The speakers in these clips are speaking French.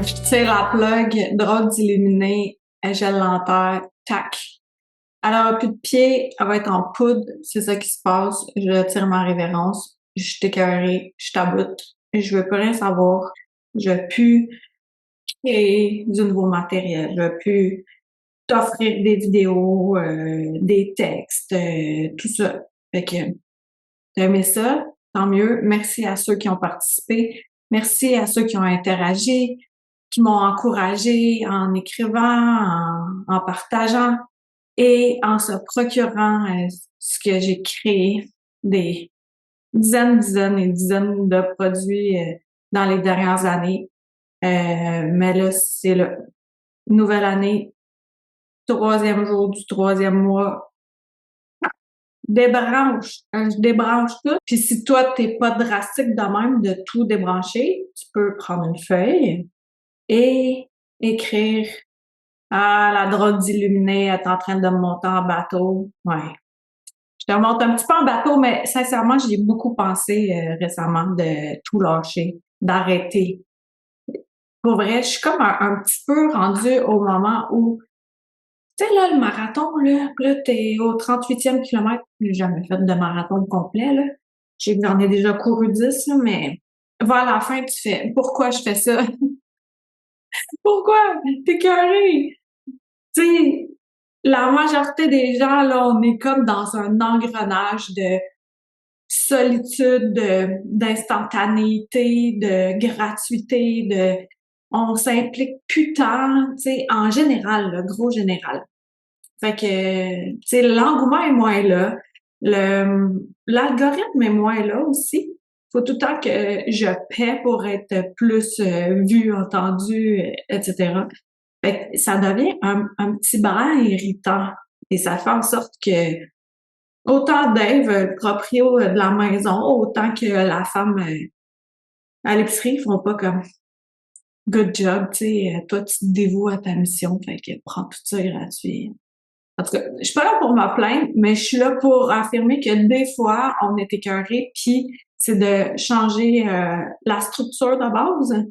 Je tire la plug, drôle d'illuminer, elle gèle l'enterre, tac. Elle aura plus de pied, elle va être en poudre, c'est ça qui se passe. Je tire ma révérence, je suis écœurée, je taboute, je veux plus rien savoir. Je veux plus créer du nouveau matériel, je veux plus t'offrir des vidéos, des textes, tout ça. Fait que t'as aimé ça, tant mieux. Merci à ceux qui ont participé. Merci à ceux qui ont interagi, qui m'ont encouragé en écrivant, en partageant et en se procurant ce que j'ai créé, des dizaines et dizaines de produits dans les dernières années. Mais là, c'est la nouvelle année, 3e jour du 3e mois. Débranche, je débranche tout. Puis si toi, t'es pas drastique de même de tout débrancher, tu peux prendre une feuille et écrire ah, la drogue d'illuminé est en train de me monter en bateau. Ouais. Je te monte un petit peu en bateau, mais sincèrement, j'y ai beaucoup pensé récemment de tout lâcher, d'arrêter. Pour vrai, je suis comme un petit peu rendue au moment où, tu sais, là, le marathon, là t'es au 38e kilomètre. J'ai jamais fait de marathon complet, là. J'en ai déjà couru 10, là, mais vers la fin, tu fais, pourquoi je fais ça? Pourquoi? T'es écœuré! Tu sais, la majorité des gens, là, on est comme dans un engrenage de solitude, d'instantanéité, de gratuité, on s'implique plus tant, tu sais, en général, le gros général. Fait que, tu sais, l'engouement est moins là. L'algorithme est moins là aussi. Faut tout le temps que je paie pour être plus vu, entendu, etc. Fait que ça devient un petit brin irritant. Et ça fait en sorte que autant Dave, le proprio de la maison, autant que la femme à l'épicerie, ils font pas comme good job, tu sais, toi tu te dévoues à ta mission, fait que prends tout ça gratuit. En tout cas, je suis pas là pour me plaindre, mais je suis là pour affirmer que des fois, on est écœuré, puis c'est de changer la structure de base.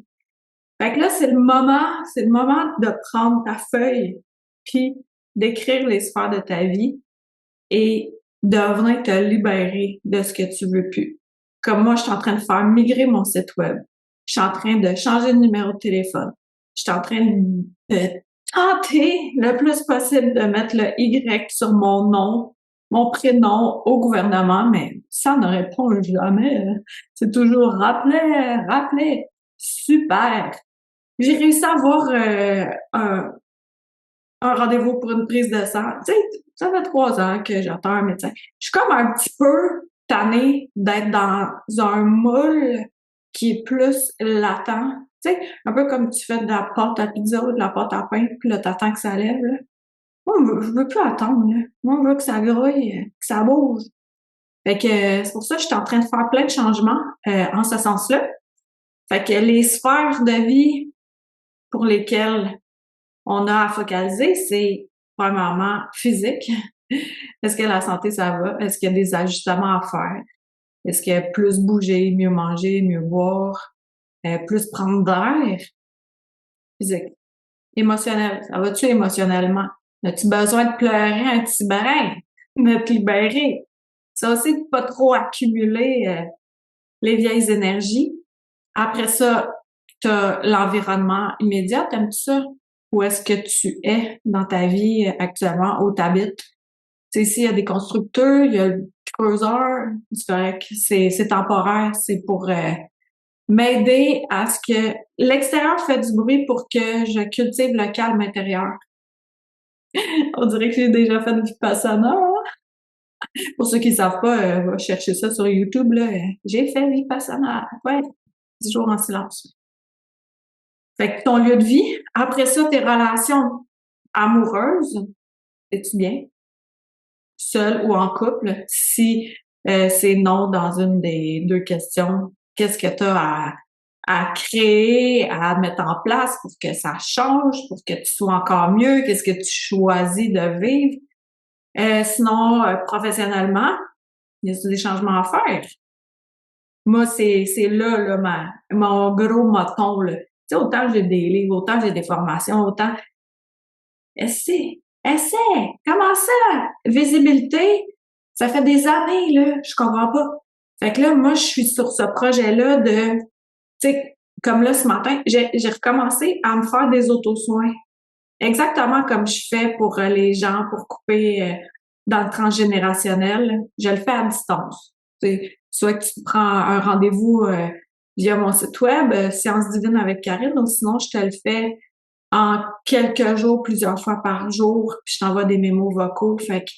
Fait que là, c'est le moment de prendre ta feuille, puis d'écrire les sphères de ta vie et de venir te libérer de ce que tu veux plus. Comme moi, je suis en train de faire migrer mon site web. Je suis en train de changer de numéro de téléphone. Je suis en train de tenter le plus possible de mettre le Y sur mon nom, mon prénom au gouvernement, mais ça ne répond jamais. C'est toujours rappelez. Super. J'ai réussi à avoir un rendez-vous pour une prise de sang. Tu sais, ça fait 3 ans que j'attends un médecin. Je suis comme un petit peu tannée d'être dans un moule qui est plus latent. Tu sais, un peu comme tu fais de la pâte à pizza ou de la pâte à pain, puis là, t'attends que ça lève, là. Moi, je veux plus attendre, là. Moi, je veux que ça grouille, que ça bouge. Fait que c'est pour ça que je suis en train de faire plein de changements en ce sens-là. Fait que les sphères de vie pour lesquelles on a à focaliser, c'est premièrement physique. Est-ce que la santé, ça va? Est-ce qu'il y a des ajustements à faire? Est-ce qu'il y a plus bouger, mieux manger, mieux boire, plus prendre d'air? Physique. Émotionnel. Ça va-tu émotionnellement? As-tu besoin de pleurer un petit brin? De te libérer? Ça aussi, de pas trop accumuler les vieilles énergies. Après ça, t'as l'environnement immédiat. T'aimes-tu ça? Où est-ce que tu es dans ta vie actuellement, où tu habites? Tu sais, s'il y a des constructeurs, il y a le creuseur, c'est correct, c'est temporaire, c'est pour m'aider à ce que l'extérieur fait du bruit pour que je cultive le calme intérieur. On dirait que j'ai déjà fait du Vipassana, hein? Pour ceux qui ne savent pas, va chercher ça sur YouTube, là. J'ai fait Vipassana. Ouais, 10 jours en silence. Fait que ton lieu de vie, après ça, tes relations amoureuses, es-tu bien? Seul ou en couple? Si c'est non dans une des deux questions, qu'est-ce que tu as à créer, à mettre en place pour que ça change, pour que tu sois encore mieux? Qu'est-ce que tu choisis de vivre? Sinon, professionnellement, il y a des changements à faire. Moi, c'est là, mon gros moton, là. sais, autant j'ai des livres, autant j'ai des formations, autant essaie, comment ça? Visibilité, ça fait des années, là, je comprends pas. Fait que là, moi, je suis sur ce projet-là de, tu sais, comme là, ce matin, j'ai recommencé à me faire des auto-soins. Exactement comme je fais pour les gens, pour couper dans le transgénérationnel. Je le fais à distance. Tu sais, soit que tu prends un rendez-vous via mon site web, Science Divine avec Karine, ou sinon, je te le fais en quelques jours, plusieurs fois par jour, puis je t'envoie des mémos vocaux. Fait que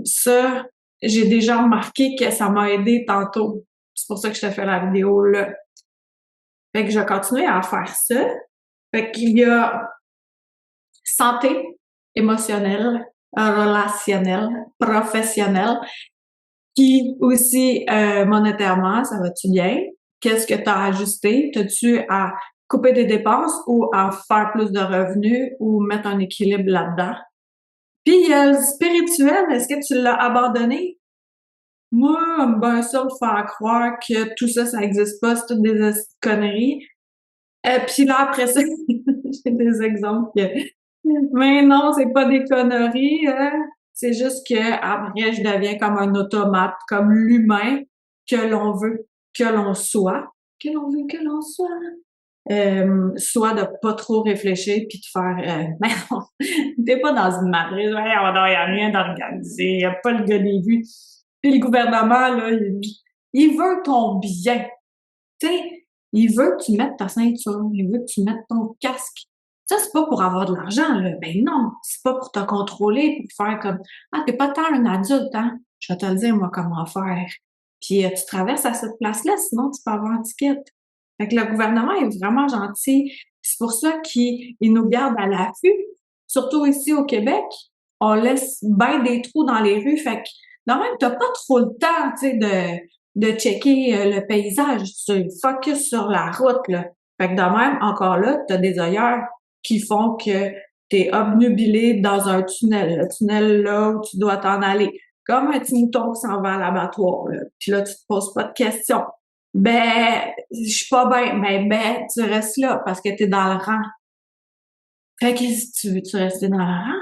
ça, j'ai déjà remarqué que ça m'a aidé tantôt. C'est pour ça que je te fais la vidéo là. Fait que je vais continuer à faire ça. Fait qu'il y a santé émotionnelle, relationnelle, professionnelle, puis aussi monétairement, ça va-tu bien? Qu'est-ce que tu as ajusté? T'as-tu à couper des dépenses ou à faire plus de revenus ou mettre un équilibre là-dedans? Puis il y a le spirituel, est-ce que tu l'as abandonné? Moi, ben ça me faire croire que tout ça, ça existe pas, c'est toutes des conneries. Puis là, après ça, j'ai des exemples mais non, c'est pas des conneries, hein. C'est juste que après, je deviens comme un automate, comme l'humain que l'on veut que l'on soit, que l'on veut que l'on soit. Soit de pas trop réfléchir puis de faire ben non, t'es pas dans une matrice, ouais, non, y a rien d'organisé, y a pas le gars des vues. Puis le gouvernement, là, il veut ton bien. Tu sais, il veut que tu mettes ta ceinture, il veut que tu mettes ton casque. Ça, c'est pas pour avoir de l'argent, là. Ben non, c'est pas pour te contrôler, pour faire comme ah, t'es pas tant un adulte, hein? Je vais te le dire, moi, comment faire. Puis tu traverses à cette place-là, sinon tu peux avoir un ticket. Fait que le gouvernement est vraiment gentil. C'est pour ça qu'il nous garde à l'affût. Surtout ici au Québec, on laisse bien des trous dans les rues. Fait que, non, même, t'as pas trop le temps, tu sais, de checker le paysage. Tu focus sur la route, là. Fait que de même, encore là, t'as des ailleurs qui font que t'es obnubilé dans un tunnel. Le tunnel là où tu dois t'en aller. Comme un petit mouton qui s'en va à l'abattoir, là. Puis là, tu te poses pas de questions. Ben, je suis pas bien. Ben, tu restes là parce que t'es dans le rang. Fait que si tu veux-tu rester dans le rang?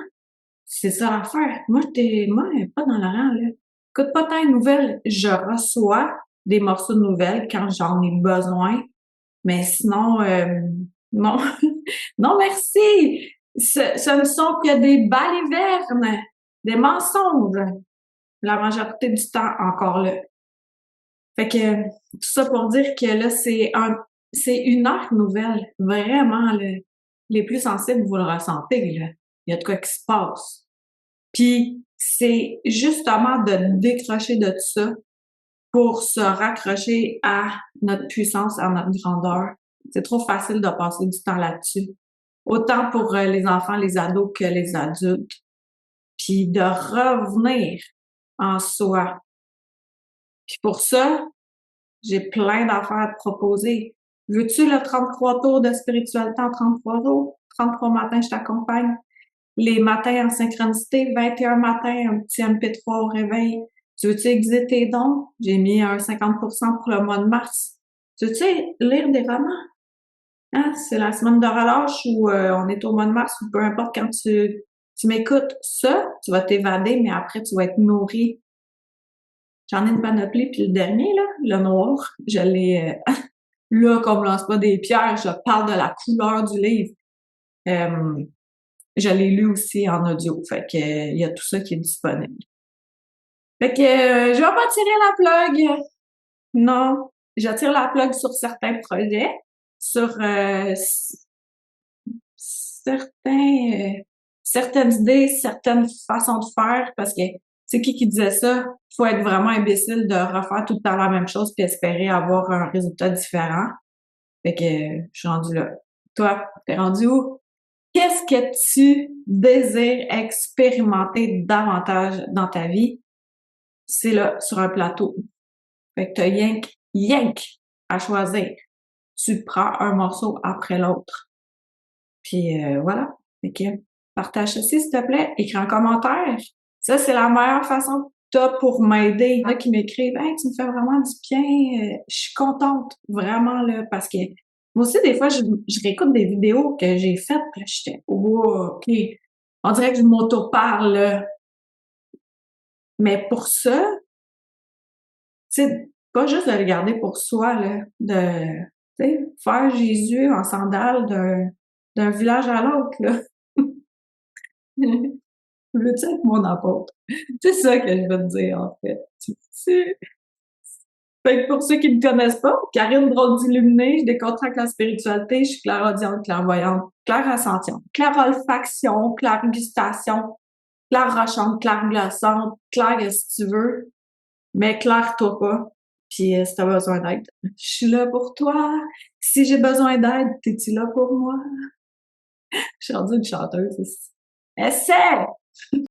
C'est ça l'affaire. Moi, pas dans le rang, là. Écoute pas tant de nouvelles. Je reçois des morceaux de nouvelles quand j'en ai besoin. Mais sinon, non. Non, merci. Ce ne sont que des balivernes, des mensonges. La majorité du temps, encore là. Fait que tout ça pour dire que là, c'est une heure nouvelle. Vraiment, là. Les plus sensibles, vous le ressentez, là. Il y a de quoi qui se passe. Puis c'est justement de décrocher de tout ça pour se raccrocher à notre puissance, à notre grandeur. C'est trop facile de passer du temps là-dessus. Autant pour les enfants, les ados que les adultes. Puis de revenir en soi. Puis pour ça, j'ai plein d'affaires à te proposer. Veux-tu le 33 tours de spiritualité en 33 jours? 33 matins, je t'accompagne. Les matins en synchronicité, 21 matins, un petit MP3 au réveil. Tu veux-tu aiguiser tes dons? J'ai mis un 50% pour le mois de mars. Tu veux-tu lire des romans? Hein? C'est la semaine de relâche ou on est au mois de mars ou peu importe quand tu m'écoutes. Ça, tu vas t'évader, mais après, tu vas être nourri. J'en ai une panoplie, puis le dernier, là, le noir, je l'ai... là, qu'on me lance pas des pierres, je parle de la couleur du livre. Je l'ai lu aussi en audio, fait que il y a tout ça qui est disponible. Fait que je vais pas tirer la plug. Non, je tire la plug sur certains projets, sur certaines idées, certaines façons de faire, parce que c'est qui disait ça? Faut être vraiment imbécile de refaire tout le temps la même chose puis espérer avoir un résultat différent. Fait que je suis rendue là. Toi, t'es rendu où? Qu'est-ce que tu désires expérimenter davantage dans ta vie? C'est là, sur un plateau. Fait que t'as yank à choisir. Tu prends un morceau après l'autre. Puis voilà. Fait que partage ceci, s'il te plaît. Écris un commentaire. Ça, c'est la meilleure façon que t'as pour m'aider. Il y en a qui m'écrivent « Hey, tu me fais vraiment du bien. Je suis contente, vraiment, là, parce que Moi aussi, des fois, je réécoute des vidéos que j'ai faites, puis là, j'étais: «Oh, OK, on dirait que je m'auto-parle, là». Mais pour ça, tu sais, pas juste de le garder pour soi, là, de, tu sais, faire Jésus en sandales d'un village à l'autre, là. Veux-tu être mon apôtre? C'est ça que je veux te dire, en fait. Tu Fait que pour ceux qui me connaissent pas, Karine Drôle d'Illuminée, je décontracte la spiritualité, je suis clairaudiente, clairvoyante, clairassentiente, clairolfaction, clairgustation, clairrochante, clairglaçante, claire si tu veux, mais claire-toi pas. Puis si t'as besoin d'aide, je suis là pour toi. Si j'ai besoin d'aide, t'es-tu là pour moi? Je suis rendue une chanteuse aussi. Essaie!